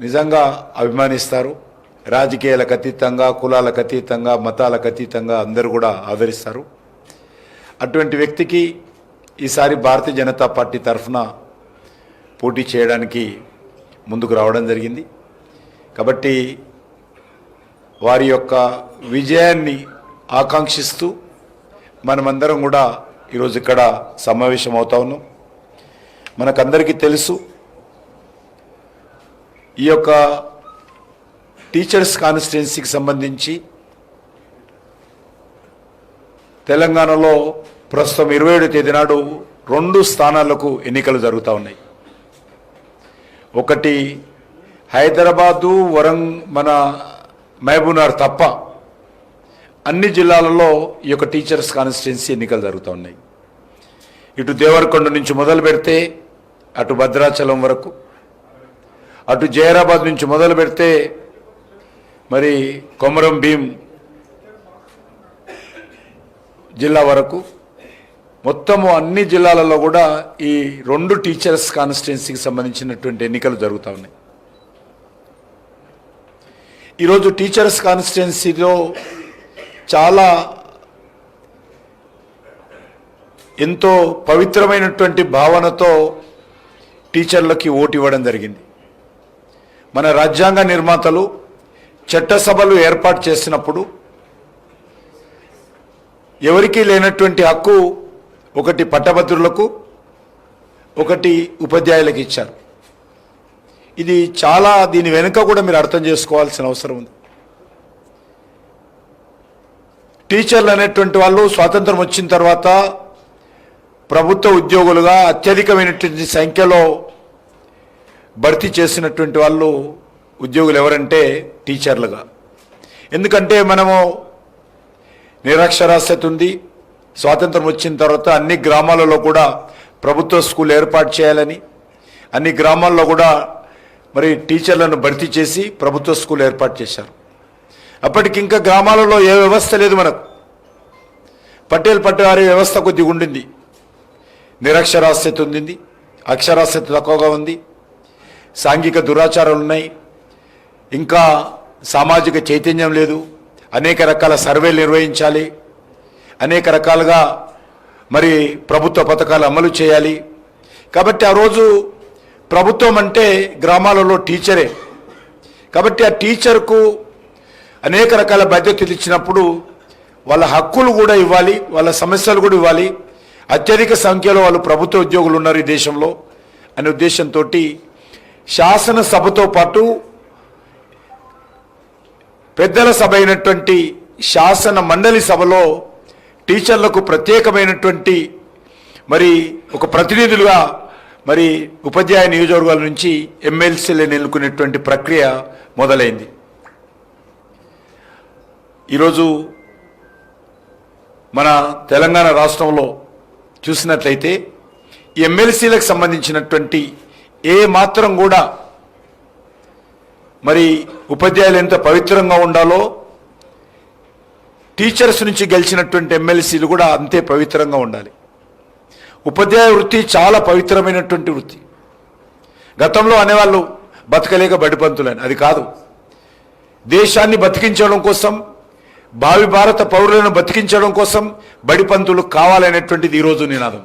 నిజంగా అభిమానిస్తారు. రాజకీయాలకు అతీతంగా, కులాలకు అతీతంగా, మతాలకు అతీతంగా అందరూ కూడా ఆదరిస్తారు. అటువంటి వ్యక్తికి ఈసారి భారతీయ జనతా పార్టీ తరఫున పోటీ చేయడానికి ముందుకు రావడం జరిగింది. కాబట్టి వారి యొక్క విజయాన్ని ఆకాంక్షిస్తూ మనమందరం కూడా ఈరోజు ఇక్కడ సమావేశం అవుతా ఉన్నాం. మనకందరికీ తెలుసు, ఈ యొక్క టీచర్స్ కాన్స్టిట్యున్సీకి సంబంధించి తెలంగాణలో ప్రస్తుతం 27వ తేదీ నాడు 2 స్థానాలకు ఎన్నికలు జరుగుతూ ఉన్నాయి. ఒకటి హైదరాబాదు, మన మహబూబ్నగర్ తప్ప అన్ని జిల్లాలలో ఈ యొక్క టీచర్స్ కాన్స్టిట్యున్సీ ఎన్నికలు జరుగుతూ ఉన్నాయి. ఇటు దేవరకొండ నుంచి మొదలు పెడితే అటు భద్రాచలం వరకు, అటు జైరాబాద్ నుంచి మొదలు పెడితే మరి కొమరం భీం జిల్లా వరకు మొత్తము అన్ని జిల్లాలలో కూడా ఈ 2 టీచర్స్ కాన్స్టిట్యున్సీకి సంబంధించినటువంటి ఎన్నికలు జరుగుతూ ఉన్నాయి. ఈరోజు టీచర్స్ కాన్స్టిట్యున్సీలో చాలా ఎంతో పవిత్రమైనటువంటి భావనతో టీచర్లకి ఓటు ఇవ్వడం జరిగింది. మన రాజ్యాంగ నిర్మాతలు చట్టసభలు ఏర్పాటు చేసినప్పుడు ఎవరికీ లేనటువంటి హక్కు ఒకటి పట్టభద్రులకు, ఒకటి ఉపాధ్యాయులకు ఇచ్చారు. ఇది చాలా, దీని వెనుక కూడా మీరు అర్థం చేసుకోవాల్సిన అవసరం ఉంది. టీచర్లు అనేటువంటి వాళ్ళు స్వాతంత్రం వచ్చిన తర్వాత ప్రభుత్వ ఉద్యోగులుగా అత్యధికమైనటువంటి సంఖ్యలో భర్తీ చేసినటువంటి వాళ్ళు ఉద్యోగులు ఎవరంటే టీచర్లుగా. ఎందుకంటే మనము నిరక్షరాస్యత ఉంది. స్వాతంత్రం వచ్చిన తర్వాత అన్ని గ్రామాలలో కూడా ప్రభుత్వ స్కూల్ ఏర్పాటు చేయాలని, అన్ని గ్రామాల్లో కూడా మరి టీచర్లను భర్తీ చేసి ప్రభుత్వ స్కూల్ ఏర్పాటు చేశారు. అప్పటికి ఇంకా గ్రామాలలో ఏ వ్యవస్థ లేదు. మనకు పట్టేలు పట్టేవారి వ్యవస్థ కొద్దిగా ఉండింది. నిరక్షరాస్యత ఉంది, అక్షరాస్యత తక్కువగా ఉంది, సాంఘిక దురాచారాలు ఉన్నాయి, ఇంకా సామాజిక చైతన్యం లేదు. అనేక రకాల సర్వేలు నిర్వహించాలి, అనేక రకాలుగా మరి ప్రభుత్వ పథకాలు అమలు చేయాలి. కాబట్టి ఆ రోజు ప్రభుత్వం అంటే గ్రామాలలో టీచరే. కాబట్టి ఆ టీచర్కు అనేక రకాల బాధ్యతలు ఇచ్చినప్పుడు వాళ్ళ హక్కులు కూడా ఇవ్వాలి, వాళ్ళ సమస్యలు కూడా ఇవ్వాలి. అత్యధిక సంఖ్యలో వాళ్ళు ప్రభుత్వ ఉద్యోగులు ఉన్నారు ఈ దేశంలో అనే ఉద్దేశంతో శాసనసభతో పాటు పెద్దల సభ అయినటువంటి శాసన మండలి సభలో టీచర్లకు ప్రత్యేకమైనటువంటి మరి ఒక ప్రతినిధులుగా మరి ఉపాధ్యాయ నియోజకవర్గాల నుంచి ఎమ్మెల్సీలను ఎన్నుకునేటువంటి ప్రక్రియ మొదలైంది. ఈరోజు మన తెలంగాణ రాష్ట్రంలో చూసినట్లయితే ఈ ఎమ్మెల్సీలకు సంబంధించినటువంటి ఏ మాత్రం కూడా మరి ఉపాధ్యాయులు ఎంత పవిత్రంగా ఉండాలో టీచర్స్ నుంచి గెలిచినటువంటి ఎమ్మెల్సీలు కూడా అంతే పవిత్రంగా ఉండాలి. ఉపాధ్యాయ వృత్తి చాలా పవిత్రమైనటువంటి వృత్తి. గతంలో అనేవాళ్ళు బతకలేక బడిపంతులని, అది కాదు. దేశాన్ని బతికించడం కోసం, భావి భారత పౌరులను బతికించడం కోసం బడిపంతులు కావాలనేటువంటిది ఈరోజు నినాదం.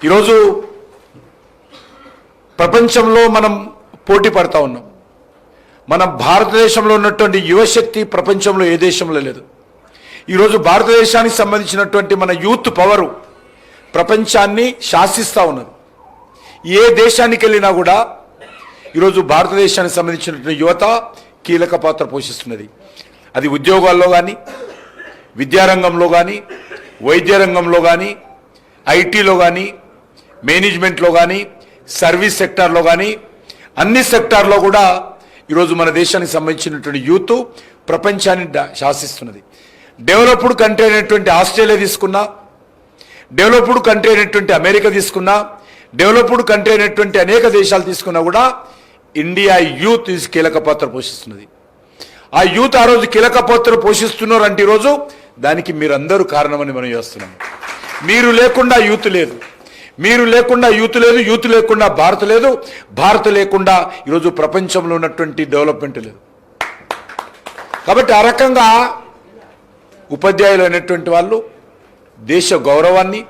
ఈరోజు ప్రపంచంలో మనం పోటీ పడతా ఉన్నాం. మన భారతదేశంలో ఉన్నటువంటి యువశక్తి ప్రపంచంలో ఏ దేశంలో లేదు. ఈరోజు భారతదేశానికి సంబంధించినటువంటి మన యూత్ పవరు ప్రపంచాన్ని శాసిస్తూ ఉన్నది. ఏ దేశానికి వెళ్ళినా కూడా ఈరోజు భారతదేశానికి సంబంధించినటువంటి యువత కీలక పాత్ర పోషిస్తున్నది. అది ఉద్యోగాల్లో కానీ, విద్యారంగంలో కానీ, వైద్య రంగంలో కానీ, ఐటీలో కానీ, మేనేజ్మెంట్లో కానీ, సర్వీస్ సెక్టార్లో కానీ, అన్ని సెక్టార్లో కూడా ఈరోజు మన దేశానికి సంబంధించినటువంటి యూత్ ప్రపంచాన్ని శాసిస్తున్నది. డెవలప్డ్ కంట్రీ అయినటువంటి ఆస్ట్రేలియా తీసుకున్నా, డెవలప్డ్ కంట్రీ అయినటువంటి అమెరికా తీసుకున్నా, డెవలప్డ్ కంట్రీ అయినటువంటి అనేక దేశాలు తీసుకున్నా కూడా ఇండియా యూత్ కీలక పాత్ర పోషిస్తున్నది. ఆ యూత్ ఆ రోజు కీలక పాత్ర పోషిస్తున్నారు అంటే ఈరోజు దానికి మీరందరూ కారణమని మనం చేస్తున్నాం. మీరు లేకుండా యూత్ లేదు, మీరు లేకుండా యూత్ లేదు, యూత్ లేకుండా భారత్ లేదు, భారత్ లేకుండా ఈరోజు ప్రపంచంలో ఉన్నటువంటి డెవలప్మెంట్ లేదు. కాబట్టి ఆ రకంగా ఉపాధ్యాయులు అనేటువంటి వాళ్ళు దేశ గౌరవాన్ని,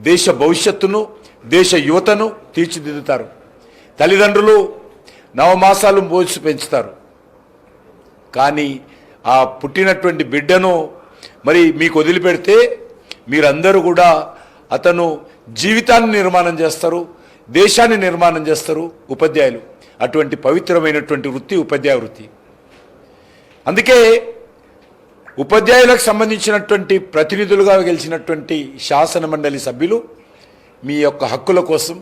దేశ భవిష్యత్తును, దేశ యువతను తీర్చిదిద్దుతారు. తల్లిదండ్రులు నవమాసాలు మోసి పెంచుతారు. కానీ ఆ పుట్టినటువంటి బిడ్డను మరి మీకు వదిలిపెడితే మీరందరూ కూడా అతను జీవితాన్ని నిర్మాణం చేస్తారు, దేశాన్ని నిర్మాణం చేస్తారు ఉపాధ్యాయులు. అటువంటి పవిత్రమైనటువంటి వృత్తి ఉపాధ్యాయ వృత్తి. అందుకే ఉపాధ్యాయులకు సంబంధించినటువంటి ప్రతినిధులుగా గెలిచినటువంటి శాసన మండలి సభ్యులు మీ యొక్క హక్కుల కోసం,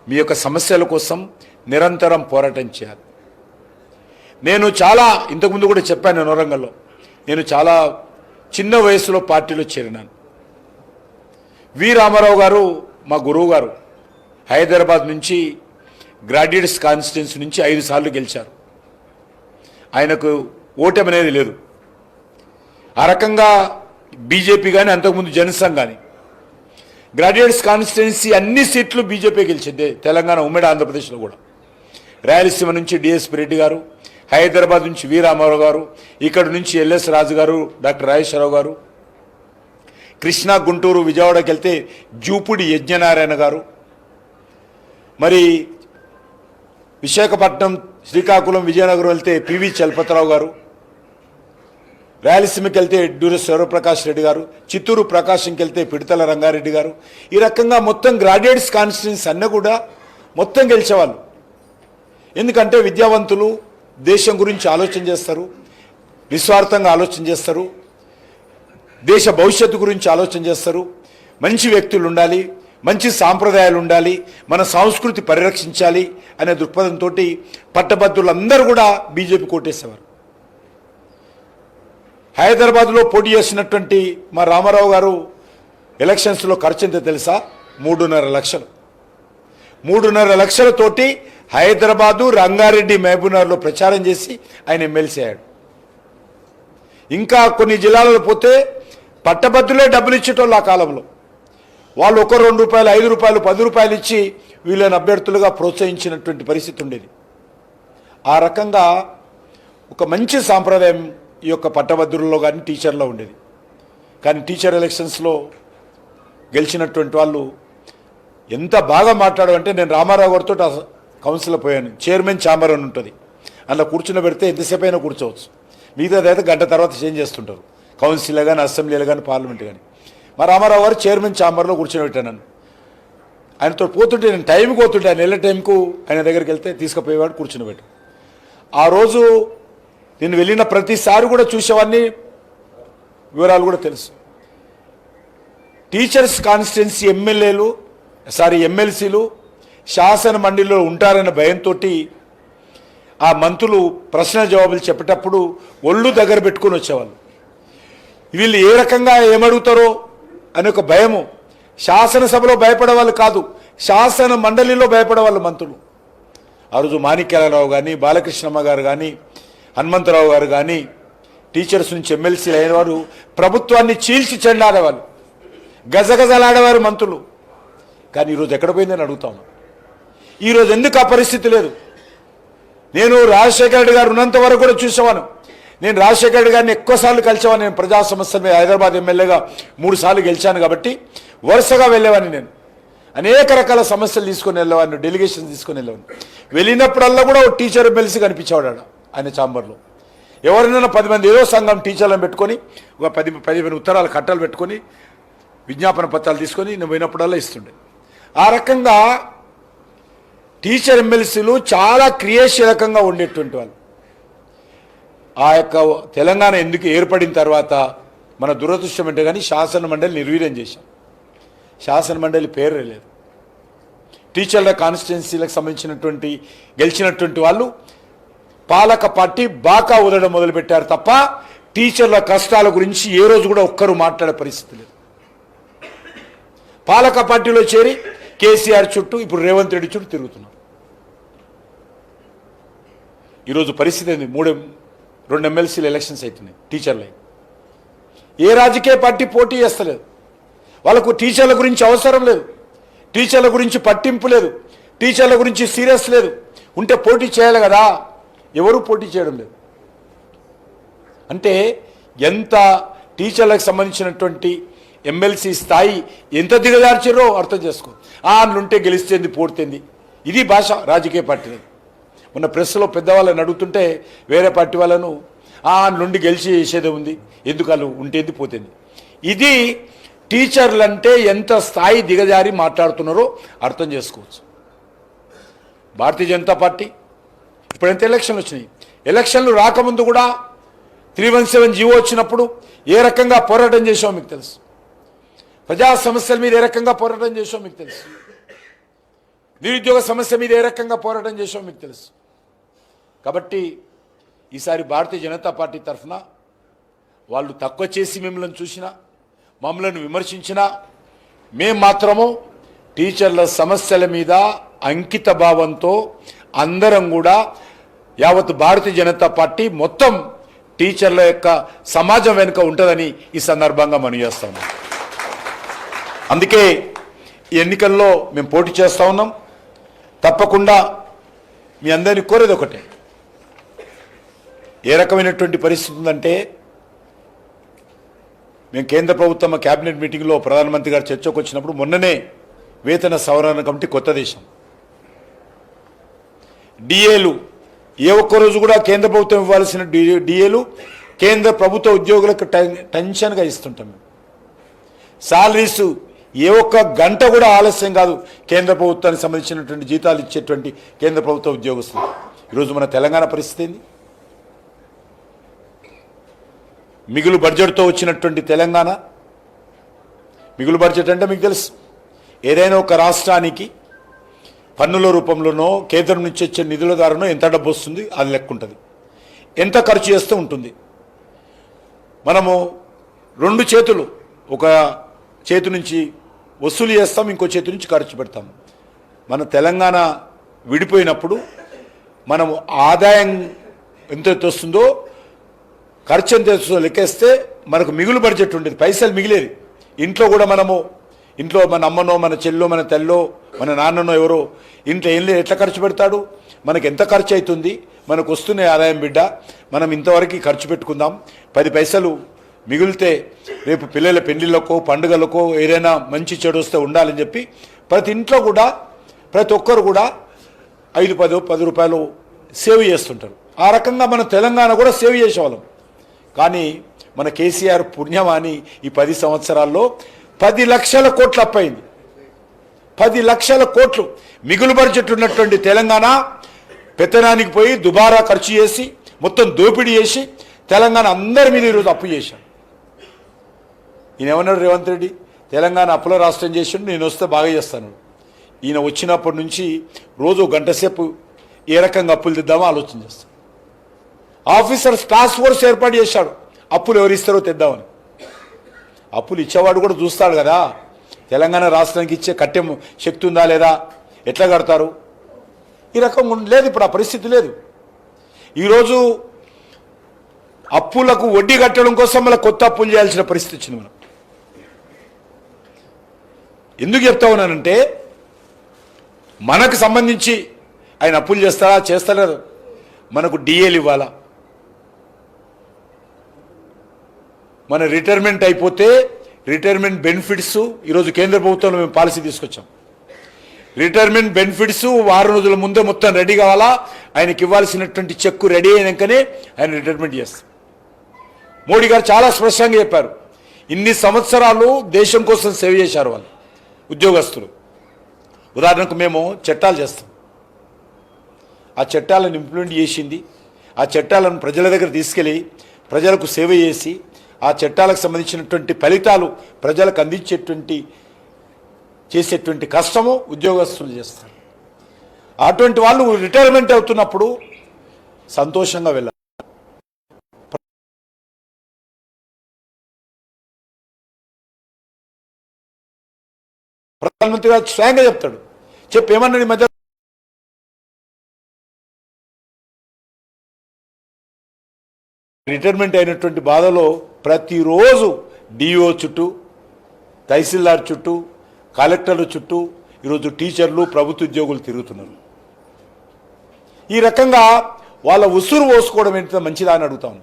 మీ యొక్క సమస్యల కోసం నిరంతరం పోరాటం చేయాలి. నేను చాలా ఇంతకుముందు కూడా చెప్పాను వరంగల్లో, నేను చాలా చిన్న వయసులో పార్టీలో చేరినాను. వి రామారావు గారు మా గురువు గారు హైదరాబాద్ నుంచి గ్రాడ్యుయేట్స్ కాన్స్టిట్యున్సీ నుంచి 5 సార్లు గెలిచారు. ఆయనకు ఓటమి అనేది లేదు. ఆ రకంగా బీజేపీ కానీ అంతకుముందు జనసంఘ్ కానీ గ్రాడ్యుయేట్స్ కాన్స్టిట్యున్సీ అన్ని సీట్లు బీజేపీ గెలిచింది. తెలంగాణ ఉమ్మడి ఆంధ్రప్రదేశ్లో కూడా రాయలసీమ నుంచి డిఎస్పి రెడ్డి గారు, హైదరాబాద్ నుంచి వి రామారావు గారు, ఇక్కడ నుంచి ఎల్ఎస్ రాజు గారు, డాక్టర్ రాజేశ్వరరావు గారు, కృష్ణా గుంటూరు విజయవాడకి వెళ్తే జూపుడి యజ్ఞనారాయణ గారు, మరి విశాఖపట్నం శ్రీకాకుళం విజయనగరం వెళ్తే పివి చలపతిరావు గారు, రాయలసీమకి వెళ్తే ఎడ్డూరి శివప్రకాష్ రెడ్డి గారు, చిత్తూరు ప్రకాశంకి వెళ్తే పిడతల రంగారెడ్డి గారు. ఈ రకంగా మొత్తం గ్రాడ్యుయేట్స్ కాన్స్టిట్యున్సీ అన్న కూడా మొత్తం గెలిచేవాళ్ళు. ఎందుకంటే విద్యావంతులు దేశం గురించి ఆలోచన చేస్తారు, నిస్వార్థంగా ఆలోచన చేస్తారు, దేశ భవిష్యత్తు గురించి ఆలోచన చేస్తారు. మంచి వ్యక్తులు ఉండాలి, మంచి సాంప్రదాయాలు ఉండాలి, మన సంస్కృతి పరిరక్షించాలి అనే దృక్పథంతో పట్టభద్రులందరూ కూడా బీజేపీ కోటేసేవారు. హైదరాబాద్లో పోటీ చేసినటువంటి మా రామారావు గారు ఎలక్షన్స్లో ఖర్చు ఎంత తెలుసా? 3.5 లక్షలు. 3.5 లక్షలతోటి హైదరాబాదు, రంగారెడ్డి, మహబూబ్నగర్లో ప్రచారం చేసి ఆయన ఎమ్మెల్సీ అయ్యాడు. ఇంకా కొన్ని జిల్లాలలో పోతే పట్టభద్రులే డబ్బులు ఇచ్చేటోళ్ళు ఆ కాలంలో. వాళ్ళు 1 2 రూపాయలు, 5 రూపాయలు, 10 రూపాయలు ఇచ్చి వీళ్ళని అభ్యర్థులుగా ప్రోత్సహించినటువంటి పరిస్థితి ఉండేది. ఆ రకంగా ఒక మంచి సాంప్రదాయం ఈ యొక్క పట్టభద్రుల్లో కానీ టీచర్లో ఉండేది. కానీ టీచర్ ఎలక్షన్స్లో గెలిచినటువంటి వాళ్ళు ఎంత బాగా మాట్లాడారంటే, నేను రామారావు గారితో కౌన్సిల్లో పోయాను. చైర్మన్ ఛాంబర్ అని ఉంటుంది, అందులో కూర్చుని పెడితే ఎంతసేపు అయినా కూర్చోవచ్చు. మిగతాదైతే గంట తర్వాత చేంజ్ చేస్తుంటారు, కౌన్సిల్లో కానీ, అసెంబ్లీలో కానీ, పార్లమెంట్ కానీ. మా రామారావు గారు చైర్మన్ ఛాంబర్లో కూర్చొని పెట్టాను. ఆయనతో పోతుంటే నేను టైంకి పోతుంటే, ఆయన వెళ్ళే టైంకు ఆయన దగ్గరికి వెళ్తే తీసుకుపోయేవాడు, కూర్చుని పెట్టు. ఆ రోజు నేను వెళ్ళిన ప్రతిసారి కూడా చూసేవాడిని, వివరాలు కూడా తెలుసు. టీచర్స్ కాన్స్టిట్యున్సీ ఎమ్మెల్సీలు శాసన మండలిలో ఉంటారన్న భయంతో ఆ మంత్రులు ప్రశ్న జవాబులు చెప్పేటప్పుడు ఒళ్ళు దగ్గర పెట్టుకొని వచ్చేవాళ్ళు. వీళ్ళు ఏ రకంగా ఏమడుగుతారో అనే ఒక భయము. శాసనసభలో భయపడేవాళ్ళు కాదు, శాసన మండలిలో భయపడేవాళ్ళు మంత్రులు. ఆ రోజు మాణిక్యాలరావు కానీ, బాలకృష్ణమ్మ గారు కానీ, హనుమంతరావు గారు కానీ టీచర్స్ నుంచి ఎమ్మెల్సీలు అయిన వారు ప్రభుత్వాన్ని చీల్చి చెండాడేవాళ్ళు, గజగజలాడేవారు మంత్రులు. కానీ ఈరోజు ఎక్కడ పోయిందని అడుగుతాను. ఈరోజు ఎందుకు ఆ పరిస్థితి లేదు? నేను రాజశేఖర రెడ్డి గారు ఉన్నంత వరకు కూడా చూసేవాను. నేను రాజశేఖర రెడ్డి గారిని ఎక్కువసార్లు కలిసేవాను. నేను ప్రజా సమస్యల మీద హైదరాబాద్ ఎమ్మెల్యేగా 3 సార్లు గెలిచాను కాబట్టి వరుసగా వెళ్ళేవాడిని. నేను అనేక రకాల సమస్యలు తీసుకొని వెళ్ళేవాడిని, డెలిగేషన్ తీసుకొని వెళ్ళేవాడిని. వెళ్ళినప్పుడల్లా కూడా ఒక టీచర్ ఎమ్మెల్సీ కనిపించేవాడు ఆయన ఛాంబర్లో. ఎవరైనా 10 మంది ఏదో సంఘం టీచర్లను పెట్టుకొని ఒక 10 ఉత్తరాలు కట్టలు పెట్టుకొని విజ్ఞాపన పత్రాలు తీసుకొని నేను పోయినప్పుడల్లా ఇస్తుండే. ఆ రకంగా టీచర్ ఎమ్మెల్సీలు చాలా క్రియాశీలకంగా ఉండేటువంటి వాళ్ళు. ఆ యొక్క తెలంగాణ ఎందుకు ఏర్పడిన తర్వాత మన దురదృష్టం అంటే కానీ శాసన మండలి నిర్వీర్యం చేశాం. శాసన మండలి పేరు లేదు. టీచర్ల కాన్స్టిట్యున్సీలకు సంబంధించినటువంటి గెలిచినటువంటి వాళ్ళు పాలక పార్టీ బాకా ఊదడం మొదలుపెట్టారు తప్ప టీచర్ల కష్టాల గురించి ఏ రోజు కూడా ఒక్కరు మాట్లాడే పరిస్థితి లేదు. పాలక పార్టీలో చేరి కేసీఆర్ చుట్టూ, ఇప్పుడు రేవంత్ రెడ్డి చుట్టూ తిరుగుతున్నారు. ఈరోజు పరిస్థితి ఏంది? 2 ఎమ్మెల్సీలు ఎలక్షన్స్ అవుతున్నాయి టీచర్లు. ఏ రాజకీయ పార్టీ పోటీ చేస్తలేదు. వాళ్ళకు టీచర్ల గురించి అవసరం లేదు. టీచర్ల గురించి పట్టింపు లేదు, టీచర్ల గురించి సీరియస్ లేదు. ఉంటే పోటీ చేయాలి కదా, ఎవరు పోటీ చేయడం లేదు. అంటే ఎంత టీచర్లకు సంబంధించినటువంటి ఎమ్మెల్సీ స్థాయి ఎంత దిగజార్చారో అర్థం చేసుకో. అందులుంటే గెలిస్తేంది పోడితేంది, ఇది భాష రాజకీయ పార్టీలు. మొన్న ప్రెస్లో పెద్దవాళ్ళని అడుగుతుంటే వేరే పార్టీ వాళ్ళను నుండి గెలిచి చేసేదే ఉంది, ఎందుకు వాళ్ళు ఉంటేంది పోతేంది. ఇది టీచర్లు అంటే ఎంత స్థాయి దిగజారి మాట్లాడుతున్నారో అర్థం చేసుకోవచ్చు. భారతీయ జనతా పార్టీ ఇప్పుడెంత ఎలక్షన్లు వచ్చినాయి, ఎలక్షన్లు రాకముందు కూడా 317 జీవో వచ్చినప్పుడు ఏ రకంగా పోరాటం చేసామో మీకు తెలుసు. ప్రజా సమస్యల మీద ఏ రకంగా పోరాటం చేసామో మీకు తెలుసు. నిరుద్యోగ సమస్య మీద ఏ రకంగా పోరాటం చేసామో మీకు తెలుసు. కాబట్టి ఈసారి భారతీయ జనతా పార్టీ తరఫున వాళ్ళు తక్కువ చేసి మిమ్మల్ని చూసినా, మమ్మల్ని విమర్శించినా, మేము మాత్రము టీచర్ల సమస్యల మీద అంకిత భావంతో అందరం కూడా యావత్ భారతీయ జనతా పార్టీ మొత్తం టీచర్ల యొక్క సమాజం వెనుక ఉంటుందని ఈ సందర్భంగా మనం చేస్తాము. అందుకే ఈ ఎన్నికల్లో మేము పోటీ చేస్తూ ఉన్నాం. తప్పకుండా మీ అందరినీ కోరేది ఒకటే, ఏ రకమైనటువంటి పరిస్థితి ఉందంటే, మేము కేంద్ర ప్రభుత్వం క్యాబినెట్ మీటింగ్లో ప్రధానమంత్రి గారు చర్చకు వచ్చినప్పుడు మొన్ననే వేతన సవరణ కమిటీ కొత్త దేశం డిఏలు ఏ ఒక్కరోజు కూడా కేంద్ర ప్రభుత్వం ఇవ్వాల్సిన డిఏలు కేంద్ర ప్రభుత్వ ఉద్యోగులకు టెన్షన్గా ఇస్తుంటాం. శాలరీస్ ఏ ఒక్క గంట కూడా ఆలస్యం కాదు కేంద్ర ప్రభుత్వానికి సంబంధించినటువంటి జీతాలు ఇచ్చేటువంటి కేంద్ర ప్రభుత్వ ఉద్యోగస్తులు. ఈరోజు మన తెలంగాణ పరిస్థితి ఏంది? మిగులు బడ్జెట్తో వచ్చినటువంటి తెలంగాణ, మిగులు బడ్జెట్ అంటే మీకు తెలుసు, ఏదైనా ఒక రాష్ట్రానికి పన్నుల రూపంలోనో కేంద్రం నుంచి వచ్చే నిధుల ద్వారానో ఎంత డబ్బు వస్తుంది అది లెక్క ఉంటుంది, ఎంత ఖర్చు చేస్తూ ఉంటుంది. మనము రెండు చేతులు, ఒక చేతి నుంచి వసూలు చేస్తాం, ఇంకో చేతి నుంచి ఖర్చు పెడతాం. మన తెలంగాణ విడిపోయినప్పుడు మనము ఆదాయం ఎంత వస్తుందో ఖర్చు ఎంత వస్తుందో లెక్కేస్తే మనకు మిగులు బడ్జెట్ ఉండేది, పైసలు మిగిలేది. ఇంట్లో కూడా మనము ఇంట్లో మన అమ్మనో మన చెల్లో మన తల్లో మన నాన్ననో ఎవరో ఇంట్లో ఏం లేదు ఎట్లా ఖర్చు పెడతాడు, మనకు ఎంత ఖర్చు అవుతుంది, మనకు వస్తున్న ఆదాయం బిడ్డ, మనం ఇంతవరకు ఖర్చు పెట్టుకుందాం, 10 పైసలు మిగిలితే రేపు పిల్లల పెళ్లిళ్ళకో పండుగలకో ఏదైనా మంచి చెడు వస్తే ఉండాలని చెప్పి ప్రతి ఇంట్లో కూడా ప్రతి ఒక్కరు కూడా 5-10 రూపాయలు సేవ్ చేస్తుంటారు. ఆ రకంగా మన తెలంగాణ కూడా సేవ్ చేసేవాళ్ళం. కానీ మన కేసీఆర్ పుణ్యమాని ఈ 10 సంవత్సరాల్లో 10 లక్షల కోట్లు అప్పయింది. 10 లక్షల కోట్లు మిగులు బడ్జెట్ ఉన్నటువంటి తెలంగాణ పెత్తనానికి పోయి దుబారా ఖర్చు చేసి మొత్తం దోపిడీ చేసి తెలంగాణ అందరి మీద ఈరోజు అప్పు చేశాడు. ఈయన ఏమన్నాడు రేవంత్ రెడ్డి, తెలంగాణ అప్పుల రాష్ట్రం చేసిండు, నేను వస్తే బాగా చేస్తాను. ఈయన వచ్చినప్పటి నుంచి రోజు గంట సేపు ఏ రకంగా అప్పులు తెద్దామో ఆలోచన చేస్తాడు. ఆఫీసర్స్ టాస్క్ ఫోర్స్ ఏర్పాటు చేశాడు, అప్పులు ఎవరిస్తారో తెద్దామని. అప్పులు ఇచ్చేవాడు కూడా చూస్తాడు కదా, తెలంగాణ రాష్ట్రానికి ఇచ్చే కట్టే శక్తి ఉందా లేదా, ఎట్లా కడతారు, ఈ రకం లేదు. ఇప్పుడు ఆ పరిస్థితి లేదు. ఈరోజు అప్పులకు వడ్డీ కట్టడం కోసం మళ్ళీ కొత్త అప్పులు చేయాల్సిన పరిస్థితి వచ్చింది. మనం ఎందుకు చెప్తా ఉన్నానంటే, మనకు సంబంధించి ఆయన అప్పులు చేస్తారా చేస్తలేరు, మనకు డిఏలు ఇవ్వాలా, మన రిటైర్మెంట్ అయిపోతే రిటైర్మెంట్ బెనిఫిట్స్ ఈరోజు కేంద్ర ప్రభుత్వంలో మేము పాలసీ తీసుకొచ్చాం. రిటైర్మెంట్ బెనిఫిట్స్ 6 రోజుల ముందే మొత్తం రెడీ కావాలా, ఆయనకి ఇవ్వాల్సినటువంటి చెక్కు రెడీ అయినాకనే ఆయన రిటైర్మెంట్ చేస్తాం. మోడీ గారు చాలా స్పష్టంగా చెప్పారు, ఇన్ని సంవత్సరాలు దేశం కోసం సేవ చేశారు వాళ్ళు ఉద్యోగస్తులు. ఉదాహరణకు మేము చట్టాలు చేస్తాం, ఆ చట్టాలను ఇంప్లిమెంట్ చేసింది, ఆ చట్టాలను ప్రజల దగ్గర తీసుకెళ్ళి ప్రజలకు సేవ చేసి ఆ చట్టాలకు సంబంధించినటువంటి ఫలితాలు ప్రజలకు చేసేటువంటి కష్టము ఉద్యోగస్తులు చేస్తారు. అటువంటి వాళ్ళు రిటైర్మెంట్ అవుతున్నప్పుడు సంతోషంగా వెళ్ళాలి. ప్రధానమంత్రి గారు స్వయంగా చెప్తాడు, ఏమన్నాడు ఈ మధ్య, రిటైర్మెంట్ అయినటువంటి బాధలో ప్రతిరోజు డిఓ చుట్టూ, తహసీల్దార్ చుట్టూ, కలెక్టర్ల చుట్టూ, ఈరోజు టీచర్లు ప్రభుత్వ ఉద్యోగులు తిరుగుతున్నారు. ఈ రకంగా వాళ్ళ ఉసురు పోసుకోవడం ఎంత మంచిదా అని అడుగుతాను.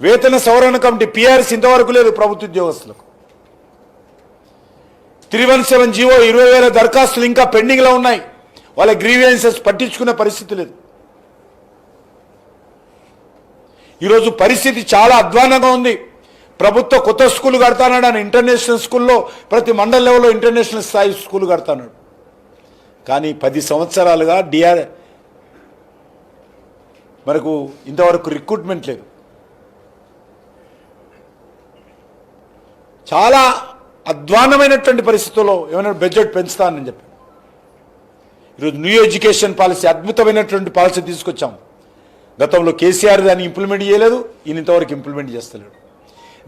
వేతన సవరణ కమిటీ పిఆర్సీ ఇంతవరకు లేదు ప్రభుత్వ ఉద్యోగస్తులకు. 317 జీవో 20,000 దరఖాస్తులు ఇంకా పెండింగ్లో ఉన్నాయి. వాళ్ళ గ్రీవియన్సెస్ పట్టించుకునే పరిస్థితి లేదు. ఈరోజు పరిస్థితి చాలా అధ్వానంగా ఉంది. ప్రభుత్వ కొత్త స్కూల్ కడతానని ఇంటర్నేషనల్ స్కూల్లో ప్రతి మండల లెవెల్లో ఇంటర్నేషనల్ స్థాయి స్కూల్ కడతాడు. కానీ 10 సంవత్సరాలుగా మనకు ఇంతవరకు రిక్రూట్మెంట్ లేదు. చాలా అధ్వానమైనటువంటి పరిస్థితుల్లో ఏమైనా బడ్జెట్ పెంచుతానని చెప్పి ఈరోజు న్యూ ఎడ్యుకేషన్ పాలసీ అద్భుతమైనటువంటి పాలసీ తీసుకొచ్చాం. గతంలో కేసీఆర్ దాన్ని ఇంప్లిమెంట్ చేయలేదు, ఈయన ఇంతవరకు ఇంప్లిమెంట్ చేస్తలేడు.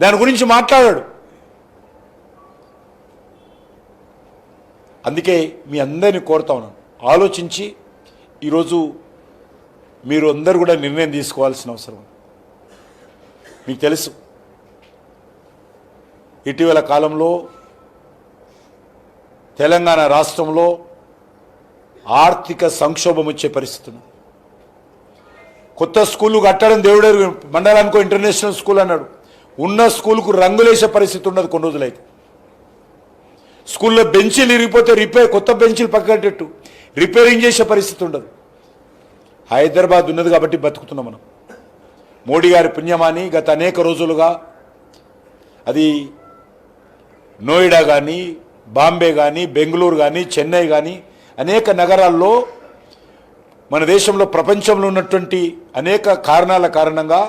దాని గురించి మాట్లాడాడు. అందుకే మీ అందరినీ కోరుతా ఉన్నాను, ఆలోచించి ఈరోజు మీరు అందరూ కూడా నిర్ణయం తీసుకోవాల్సిన అవసరం. మీకు తెలుసు ఇటీవల కాలంలో తెలంగాణ రాష్ట్రంలో ఆర్థిక సంక్షోభం వచ్చే పరిస్థితి. కొత్త స్కూళ్ళు కట్టడం దేవుడే, మండలానికో ఇంటర్నేషనల్ స్కూల్ అన్నాడు. ఉన్న స్కూల్కు రంగులేసే పరిస్థితి ఉండదు. కొన్ని రోజులైతే స్కూల్లో బెంచీలు ఇరిగిపోతే కొత్త బెంచీలు పక్కనట్టు రిపేరింగ్ చేసే పరిస్థితి ఉండదు. హైదరాబాద్ ఉన్నది కాబట్టి బతుకుతున్నాం మనం. మోడీ గారి పుణ్యమాని గత అనేక రోజులుగా అది నోయిడా కానీ, బాంబే కానీ, బెంగళూరు కానీ, చెన్నై కానీ అనేక నగరాల్లో మన దేశంలో ప్రపంచంలో ఉన్నటువంటి అనేక కారణాల కారణంగా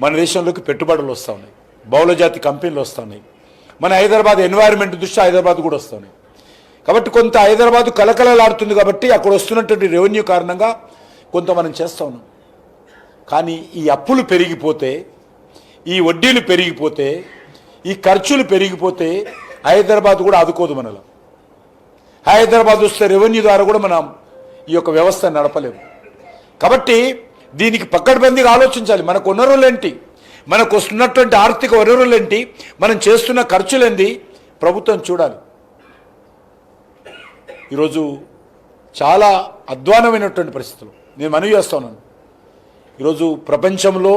మన దేశంలోకి పెట్టుబడులు వస్తూ ఉన్నాయి, బహుళజాతి కంపెనీలు వస్తున్నాయి. మన హైదరాబాద్ ఎన్వైరన్మెంట్ దృష్ట్యా హైదరాబాద్ కూడా వస్తున్నాయి. కాబట్టి కొంత హైదరాబాద్ కలకలలాడుతుంది కాబట్టి అక్కడ వస్తున్నటువంటి రెవెన్యూ కారణంగా కొంత మనం చేస్తూ ఉన్నాం. కానీ ఈ అప్పులు పెరిగిపోతే, ఈ వడ్డీలు పెరిగిపోతే, ఈ ఖర్చులు పెరిగిపోతే హైదరాబాద్ కూడా ఆదుకోదు మనలో. హైదరాబాద్ వస్తే రెవెన్యూ ద్వారా కూడా మనం ఈ యొక్క వ్యవస్థ నడపలేము. కాబట్టి దీనికి పక్కడబందీగా ఆలోచించాలి. మనకు వనరులేంటి, మనకు వస్తున్నటువంటి ఆర్థిక వనరులేంటి, మనం చేస్తున్న ఖర్చులేంటి ప్రభుత్వం చూడాలి. ఈరోజు చాలా అధ్వానమైనటువంటి పరిస్థితులు నేను మనవి చేస్తున్నాను. ఈరోజు ప్రపంచంలో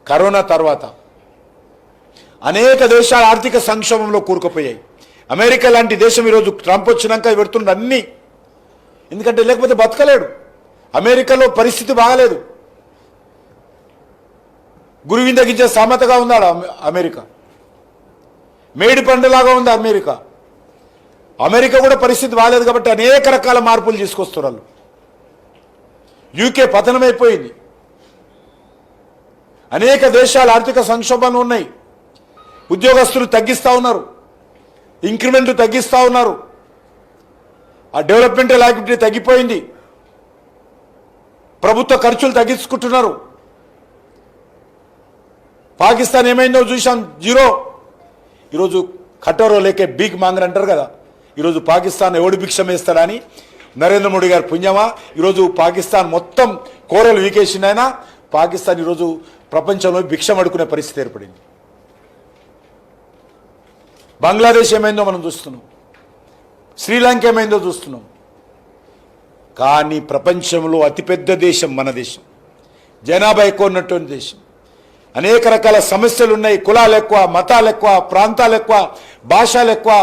కరోనా తర్వాత అనేక దేశాలు ఆర్థిక సంక్షోభంలో కూరుకుపోయాయి. అమెరికా లాంటి దేశం ఈరోజు ట్రంప్ వచ్చినాక పెడుతున్న అన్నీ, ఎందుకంటే లేకపోతే బతకలేడు. అమెరికాలో పరిస్థితి బాగలేదు, గురువిందగించే సామెతగా ఉన్నాడు అమెరికా, మేడి పండులాగా ఉంది అమెరికా. అమెరికా కూడా పరిస్థితి బాగలేదు కాబట్టి అనేక రకాల మార్పులు తీసుకొస్తున్నారు. యూకే పతనమైపోయింది. అనేక దేశాలు ఆర్థిక సంక్షోభాలు ఉన్నాయి. ఉద్యోగస్తులు తగ్గిస్తూ ఉన్నారు, ఇంక్రిమెంట్లు తగ్గిస్తూ ఉన్నారు, ఆ డెవలప్మెంటల్ యాక్టివిటీ తగ్గిపోయింది, ప్రభుత్వ ఖర్చులు తగ్గించుకుంటున్నారు. పాకిస్తాన్ ఏమైందో చూసాం, జీరో. ఈరోజు కటోరో లేకే బీక్ మాంగర్ అంటారు కదా, ఈరోజు పాకిస్తాన్ ఎవడు భిక్షం వేస్తాడని నరేంద్ర మోడీ గారు పుణ్యమా ఈరోజు పాకిస్తాన్ మొత్తం కోరలు వీకేషన్ అయినా పాకిస్తాన్ ఈరోజు ప్రపంచంలో భిక్షం అడుకునే పరిస్థితి ఏర్పడింది. బంగ్లాదేశ్ ఏమైందో మనం చూస్తున్నాం, శ్రీలంక ఏమైందో చూస్తున్నాం. కానీ ప్రపంచంలో అతిపెద్ద దేశం మన దేశం, జనాభా ఎక్కువ ఉన్నటువంటి దేశం, అనేక రకాల సమస్యలు ఉన్నాయి. కులాలు ఎక్కువ, మతాలు ఎక్కువ, ప్రాంతాలు ఎక్కువ, భాషలు ఎక్కువ,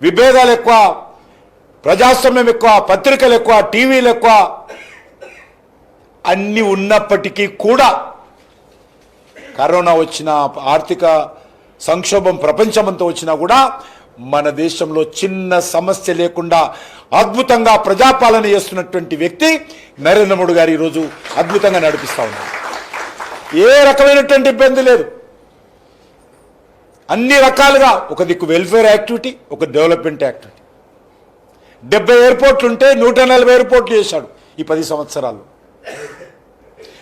విభేదాలు ఎక్కువ, ప్రజాస్వామ్యం ఎక్కువ, పత్రికలు ఎక్కువ, టీవీలు ఎక్కువ, అన్నీ ఉన్నప్పటికీ కూడా కరోనా వచ్చిన, ఆర్థిక సంక్షోభం ప్రపంచమంతా వచ్చినా కూడా మన దేశంలో చిన్న సమస్య లేకుండా అద్భుతంగా ప్రజాపాలన చేస్తున్నటువంటి వ్యక్తి నరేంద్ర మోడీ గారు ఈరోజు అద్భుతంగా నడిపిస్తూ ఉన్నారు. ఏ రకమైనటువంటి ఇబ్బంది లేదు. అన్ని రకాలుగా ఒక దిక్కు వెల్ఫేర్ యాక్టివిటీ, ఒక డెవలప్మెంట్ యాక్టివిటీ. 70 ఎయిర్పోర్ట్లు ఉంటే 140 ఎయిర్పోర్ట్లు చేశాడు ఈ 10 సంవత్సరాలు.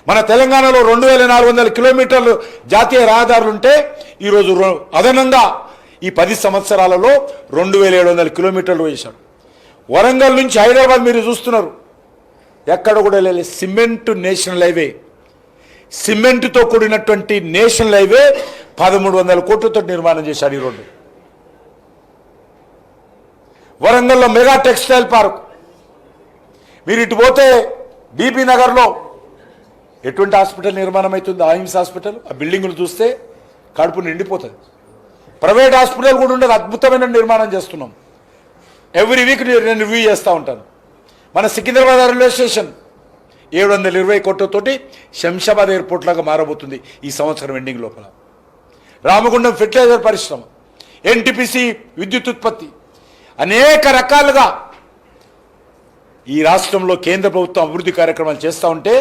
మన తెలంగాణలో 2400 కిలోమీటర్లు జాతీయ రహదారులుంటే ఈరోజు అదనంగా ఈ 10 సంవత్సరాలలో 2700 కిలోమీటర్లు వేశాడు. వరంగల్ నుంచి హైదరాబాద్ మీరు చూస్తున్నారు, ఎక్కడ కూడా లేదు. సిమెంట్ నేషనల్ హైవే, సిమెంటుతో కూడినటువంటి నేషనల్ హైవే 1300 కోట్లతో నిర్మాణం చేశాడు ఈ రోడ్డు. వరంగల్లో మెగా టెక్స్టైల్ పార్క్, మీరు ఇటు పోతే బీపీ నగర్లో ఎటువంటి హాస్పిటల్ నిర్మాణం అవుతుంది, ఆయిమ్స్ హాస్పిటల్. ఆ బిల్డింగులు చూస్తే కడుపు నిండిపోతుంది. ప్రైవేట్ హాస్పిటల్ కూడా ఉండదు, అద్భుతమైన నిర్మాణం చేస్తున్నాం. ఎవ్రీ వీక్ నేను రివ్యూ చేస్తూ ఉంటాను. మన సికింద్రాబాద్ రైల్వే స్టేషన్ 720 కోట్లతోటి శంషాబాద్ ఎయిర్పోర్ట్ లాగా మారబోతుంది ఈ సంవత్సరం ఎండింగ్ లోపల. రామగుండం ఫెర్టిలైజర్ పరిశ్రమ, ఎన్టీపీసీ విద్యుత్ ఉత్పత్తి, అనేక రకాలుగా ఈ రాష్ట్రంలో కేంద్ర ప్రభుత్వం అభివృద్ధి కార్యక్రమాలు చేస్తూ ఉంటే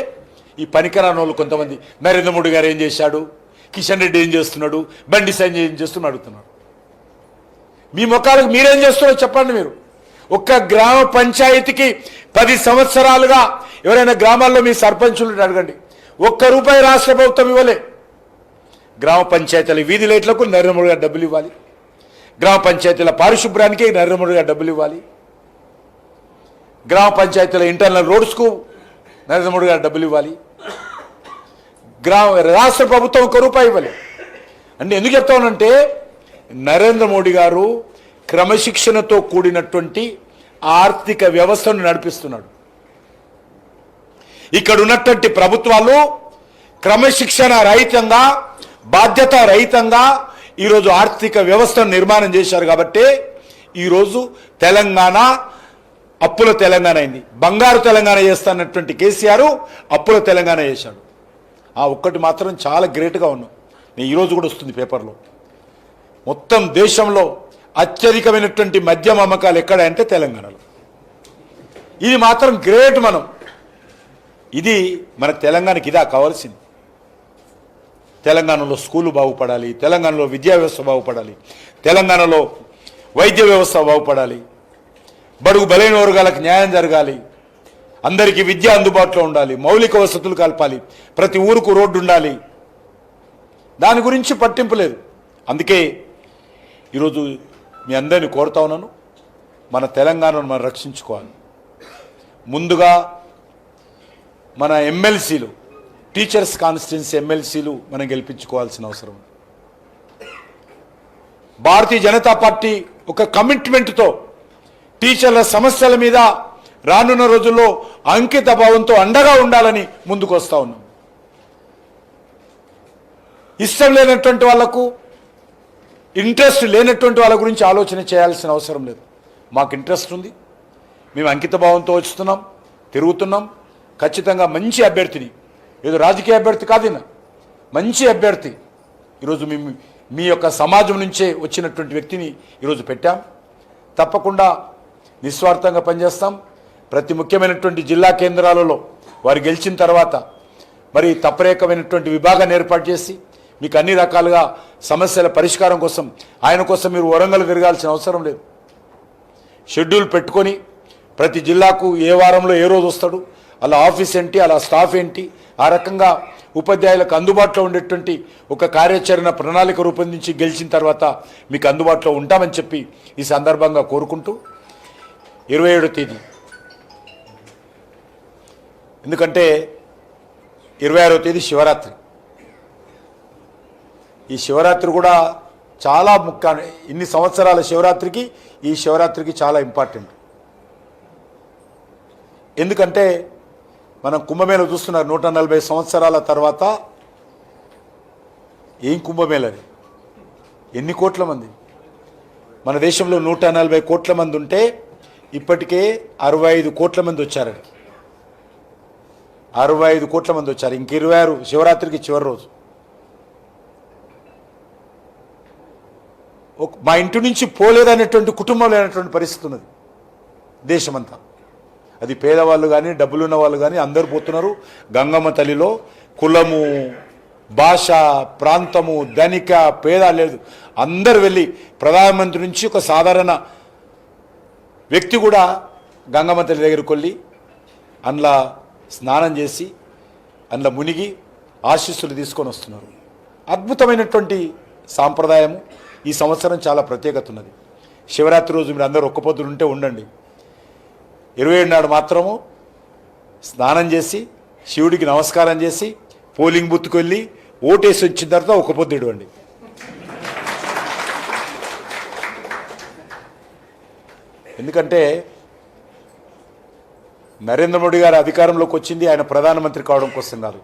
ఈ పనికిరాని వాళ్ళు కొంతమంది, నరేంద్ర మోడీ గారు ఏం చేశాడు, కిషన్ రెడ్డి ఏం చేస్తున్నాడు, బండి సంజయ్ ఏం చేస్తున్నాడు అడుగుతున్నాడు. మీ ముఖాలకు మీరేం చేస్తున్నారో చెప్పండి. మీరు ఒక్క గ్రామ పంచాయతీకి 10 సంవత్సరాలుగా ఎవరైనా గ్రామాల్లో మీ సర్పంచులు అడగండి, ₹1 రాష్ట్ర ప్రభుత్వం ఇవ్వలే. గ్రామ పంచాయతీల వీధి లైట్లకు నరేంద్ర మోడీ గారు డబ్బులు ఇవ్వాలి, గ్రామ పంచాయతీల పారిశుభ్రానికి నరేంద్ర మోడీ గారు డబ్బులు ఇవ్వాలి, గ్రామ పంచాయతీల ఇంటర్నల్ రోడ్స్కు నరేంద్ర మోడీ గారు డబ్బులు ఇవ్వాలి, రాష్ట్ర ప్రభుత్వం ₹1 ఇవ్వాలి. అంటే ఎందుకు చెప్తానంటే నరేంద్ర మోడీ గారు క్రమశిక్షణతో కూడినటువంటి ఆర్థిక వ్యవస్థను నడిపిస్తున్నాడు. ఇక్కడ ఉన్నటువంటి ప్రభుత్వాలు క్రమశిక్షణ రహితంగా, బాధ్యత రహితంగా ఈరోజు ఆర్థిక వ్యవస్థను నిర్మాణం చేశారు. కాబట్టి ఈరోజు తెలంగాణ అప్పుల తెలంగాణ అయింది. బంగారు తెలంగాణ చేస్తానటువంటి కేసీఆర్ అప్పుల తెలంగాణ చేశాడు. ఆ ఒక్కటి మాత్రం చాలా గ్రేట్గా ఉన్నాం. నేను ఈరోజు కూడా వస్తుంది పేపర్లో, మొత్తం దేశంలో అత్యధికమైనటువంటి మద్యం అమ్మకాలు ఎక్కడ అంటే తెలంగాణలో. ఇది మాత్రం గ్రేట్. ఇది మన తెలంగాణకి ఇదా కావాల్సింది. తెలంగాణలో స్కూలు బాగుపడాలి, తెలంగాణలో విద్యా వ్యవస్థ బాగుపడాలి, తెలంగాణలో వైద్య వ్యవస్థ బాగుపడాలి, బడుగు బలైన వర్గాలకు న్యాయం జరగాలి, అందరికీ విద్య అందుబాటులో ఉండాలి, మౌలిక వసతులు కల్పాలి, ప్రతి ఊరుకు రోడ్డు ఉండాలి. దాని గురించి పట్టింపు లేదు. అందుకే ఈరోజు మీ అందరినీ కోరుతా ఉన్నాను, మన తెలంగాణను మనం రక్షించుకోవాలి. ముందుగా మన ఎమ్మెల్సీలు, టీచర్స్ కాన్స్టిట్యున్సీ ఎమ్మెల్సీలు మనం గెలిపించుకోవాల్సిన అవసరం. భారతీయ జనతా పార్టీ ఒక కమిట్మెంట్తో టీచర్ల సమస్యల మీద రానున్న రోజుల్లో అంకిత భావంతో అండగా ఉండాలని ముందుకు వస్తూ ఉన్నాం. ఇష్టం లేనటువంటి వాళ్లకు, ఇంట్రెస్ట్ లేనటువంటి వాళ్ళ గురించి ఆలోచన చేయాల్సిన అవసరం లేదు. మాకు ఇంట్రెస్ట్ ఉంది, మేము అంకిత భావంతో వస్తున్నాం, తిరుగుతున్నాం. ఖచ్చితంగా మంచి అభ్యర్థిని, ఏదో రాజకీయ అభ్యర్థి కాదు, మంచి అభ్యర్థి ఈరోజు మీ యొక్క సమాజం నుంచే వచ్చినటువంటి వ్యక్తిని ఈరోజు పెట్టాం. తప్పకుండా నిస్వార్థంగా పనిచేస్తాం. ప్రతి ముఖ్యమైనటువంటి జిల్లా కేంద్రాలలో వారు గెలిచిన తర్వాత మరి తప్పరేకమైనటువంటి విభాగాన్ని ఏర్పాటు చేసి మీకు అన్ని రకాలుగా సమస్యల పరిష్కారం కోసం, ఆయన కోసం మీరు వరంగల్ తిరగాల్సిన అవసరం లేదు. షెడ్యూల్ పెట్టుకొని ప్రతి జిల్లాకు ఏ వారంలో ఏ రోజు వస్తాడు, అలా ఆఫీస్ ఏంటి, అలా స్టాఫ్ ఏంటి, ఆ రకంగా ఉపాధ్యాయులకు అందుబాటులో ఉండేటువంటి ఒక కార్యాచరణ ప్రణాళిక రూపొందించి గెలిచిన తర్వాత మీకు అందుబాటులో ఉంటామని చెప్పి ఈ సందర్భంగా కోరుకుంటూ 27వ తేదీ, ఎందుకంటే 26వ తేదీ శివరాత్రి. ఈ శివరాత్రి కూడా చాలా ముఖ్య, ఇన్ని సంవత్సరాల శివరాత్రికి ఈ శివరాత్రికి చాలా ఇంపార్టెంట్. ఎందుకంటే మనం కుంభమేళ చూస్తున్నారు, 140 సంవత్సరాల తర్వాత. ఏం కుంభమేళది, ఎన్ని కోట్ల మంది, మన దేశంలో 140 కోట్ల మంది ఉంటే ఇప్పటికే 65 కోట్ల మంది వచ్చారని. 65 కోట్ల మంది వచ్చారు. ఇంక 26 శివరాత్రికి చివరి రోజు. మా ఇంటి నుంచి పోలేదనేటువంటి కుటుంబం లేనటువంటి పరిస్థితి ఉన్నది దేశమంతా. అది పేదవాళ్ళు కానీ డబ్బులున్న వాళ్ళు కానీ అందరూ పోతున్నారు. గంగమ్మ తల్లిలో కులము, భాష, ప్రాంతము, ధనిక, పేద లేదు, అందరు వెళ్ళి ప్రధానమంత్రి నుంచి ఒక సాధారణ వ్యక్తి కూడా గంగమ్మ తల్లి దగ్గరికి వెళ్ళి అందులో స్నానం చేసి అందులో మునిగి ఆశీస్సులు తీసుకొని వస్తున్నారు. అద్భుతమైనటువంటి సాంప్రదాయము. ఈ సంవత్సరం చాలా ప్రత్యేకత ఉన్నది. శివరాత్రి రోజు మీరు అందరూ ఒక్క పొద్దులు ఉంటే ఉండండి. 27 నాడు మాత్రము స్నానం చేసి శివుడికి నమస్కారం చేసి పోలింగ్ బూత్కు వెళ్ళి ఓటేసి వచ్చిన తర్వాత ఒక్క పొద్దు ఇవ్వండి. ఎందుకంటే నరేంద్ర మోడీ గారు అధికారంలోకి వచ్చింది ఆయన ప్రధానమంత్రి కావడం కోసం కాదు.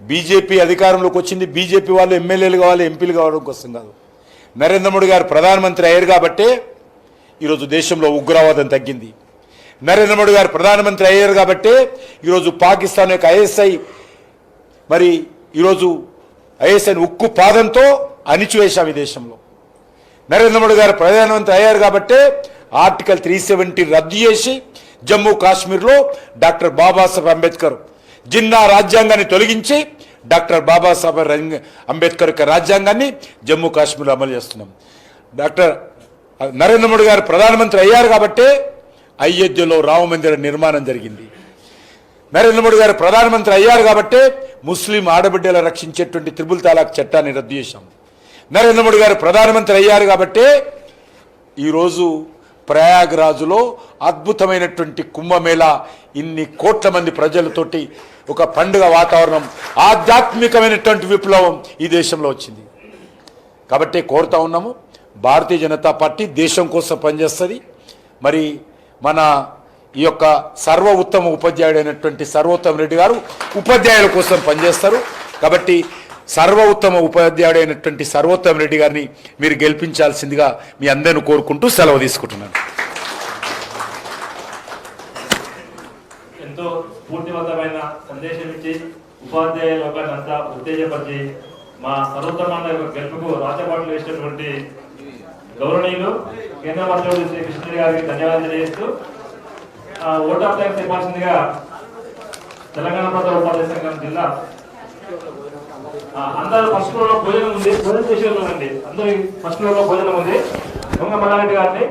బీజేపీ అధికారంలోకి వచ్చింది బీజేపీ వాళ్ళు ఎమ్మెల్యేలు కావాలి, ఎంపీలు కావడం కోసం కాదు. నరేంద్ర మోడీ గారు ప్రధానమంత్రి అయ్యారు కాబట్టే ఈరోజు దేశంలో ఉగ్రవాదం తగ్గింది. నరేంద్ర మోడీ గారు ప్రధానమంత్రి అయ్యారు కాబట్టే ఈరోజు పాకిస్తాన్ యొక్క ఐఎస్ఐ మరి ఈరోజు ఐఎస్ఐని ఉక్కు పాదంతో అణిచివేశాం ఈ దేశంలో. నరేంద్ర మోడీ గారు ప్రధానమంత్రి అయ్యారు కాబట్టే ఆర్టికల్ 370 రద్దు చేసి జమ్మూ కాశ్మీర్లో డాక్టర్ బాబాసాహెబ్ అంబేద్కర్ జిన్నా రాజ్యాంగాన్ని తొలగించి డాక్టర్ బాబాసాహెబ్ అంబేద్కర్ యొక్క రాజ్యాంగాన్ని జమ్మూ కాశ్మీర్లో అమలు చేస్తున్నాం. డాక్టర్ నరేంద్ర మోడీ గారు ప్రధానమంత్రి అయ్యారు కాబట్టే అయోధ్యలో రామ మందిర నిర్మాణం జరిగింది. నరేంద్ర మోడీ గారు ప్రధానమంత్రి అయ్యారు కాబట్టే ముస్లిం ఆడబిడ్డలు రక్షించేటువంటి త్రిపుల్ తలాక్ చట్టాన్ని రద్దు చేశాం. నరేంద్ర మోడీ గారు ప్రధానమంత్రి అయ్యారు కాబట్టే ఈరోజు ప్రయాగ్రాజులో అద్భుతమైనటువంటి కుంభమేళా ఇన్ని కోట్ల మంది ప్రజలతోటి ఒక పండుగ వాతావరణం, ఆధ్యాత్మికమైనటువంటి విప్లవం ఈ దేశంలో వచ్చింది. కాబట్టి కోరుతా ఉన్నాము, భారతీయ జనతా పార్టీ దేశం కోసం పనిచేస్తుంది. మరి మన ఈ యొక్క సర్వ ఉత్తమ ఉపాధ్యాయుడైనటువంటి సర్వోత్తమ రెడ్డి గారు ఉపాధ్యాయుల కోసం పనిచేస్తారు. కాబట్టి సర్వ ఉత్తమ ఉపాధ్యాయుడైనటువంటి సర్వోత్తమ రెడ్డి గారిని మీరు గెలిపించాల్సిందిగా మీ అందరిని కోరుకుంటూ సెలవు తీసుకుంటున్నాను. ఎంతో స్ఫూర్తివంతమైన సందేశం ఇచ్చి ఉపాధ్యాయ లోకాన్నంతా ఉత్తేజపరిచి మా సర్వోత్తమ గెలుపుకు రాజబాటలు వేసినటువంటి గౌరవనీయులు కేంద్ర మంత్రి శ్రీ కృష్ణ గారికి ధన్యవాదాలు తెలియజేస్తూ ఓటు అప్లై చెప్పాల్సిందిగా తెలంగాణ ప్రజల ఉపాధ్యాయ సంఘం జిల్లా అందరూ ఫస్ట్ ఫ్లోర్ లో భోజనం ఉంది, భోజనం చేసేలో ఉంది. అందరూ ఫస్ట్ ఫ్లోర్ లో భోజనం ఉంది. దొంగ మల్లారెడ్డి గారిని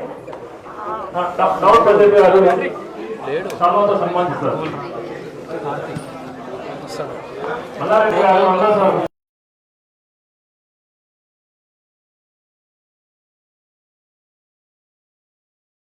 డౌట్ ప్రదీప్ గారు సన్మానంతో సన్మానిస్తారు. మల్లారెడ్డి గారు అందరూ